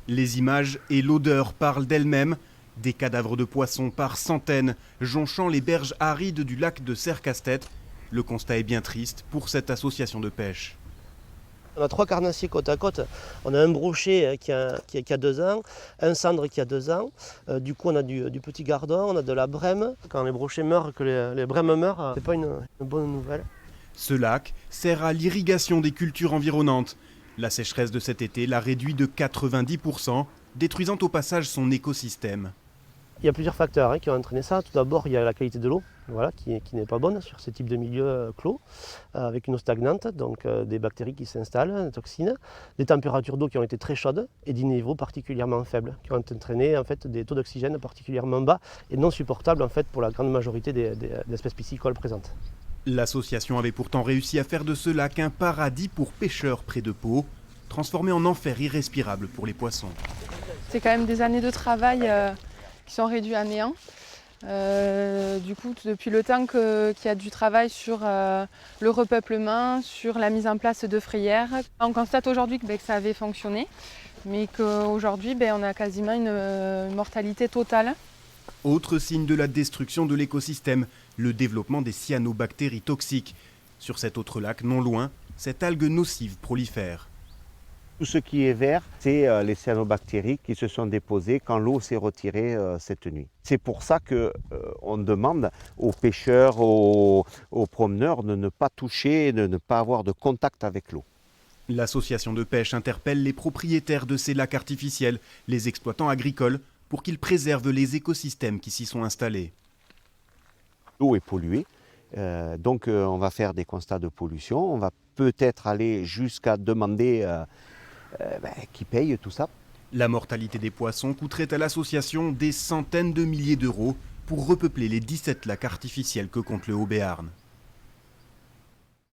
Les images et l'odeur parlent d'elles-mêmes. Des cadavres de poissons par centaines, jonchant les berges arides du lac de Serre-Castet. Le constat est bien triste pour cette association de pêche. On a 3 carnassiers côte à côte. On a un brochet qui a 2 ans, un cendre qui a 2 ans. Du coup, on a du petit gardon, on a de la brème. Quand les brochets meurent, que les brèmes meurent, c'est pas une bonne nouvelle. Ce lac sert à l'irrigation des cultures environnantes. La sécheresse de cet été l'a réduit de 90%, détruisant au passage son écosystème. Il y a plusieurs facteurs qui ont entraîné ça. Tout d'abord, il y a la qualité de l'eau, qui n'est pas bonne sur ce type de milieu clos, avec une eau stagnante, donc des bactéries qui s'installent, des toxines, des températures d'eau qui ont été très chaudes et des niveaux particulièrement faibles, qui ont entraîné des taux d'oxygène particulièrement bas et non supportables pour la grande majorité des espèces piscicoles présentes. L'association avait pourtant réussi à faire de ce lac un paradis pour pêcheurs près de Pau, transformé en enfer irrespirable pour les poissons. C'est quand même des années de travail qui sont réduits à néant. Du coup, depuis le temps qu'il y a du travail sur le repeuplement, sur la mise en place de frayères, on constate aujourd'hui que ça avait fonctionné, mais qu'aujourd'hui on a quasiment une mortalité totale. Autre signe de la destruction de l'écosystème, le développement des cyanobactéries toxiques. Sur cet autre lac non loin, cette algue nocive prolifère. Tout ce qui est vert, c'est les cyanobactéries qui se sont déposées quand l'eau s'est retirée cette nuit. C'est pour ça qu'on demande aux pêcheurs, aux promeneurs de ne pas toucher, de ne pas avoir de contact avec l'eau. L'association de pêche interpelle les propriétaires de ces lacs artificiels, les exploitants agricoles, pour qu'ils préservent les écosystèmes qui s'y sont installés. L'eau est polluée, donc on va faire des constats de pollution, on va peut-être aller jusqu'à demander qui paye tout ça. La mortalité des poissons coûterait à l'association des centaines de milliers d'euros pour repeupler les 17 lacs artificiels que compte le Haut-Béarn.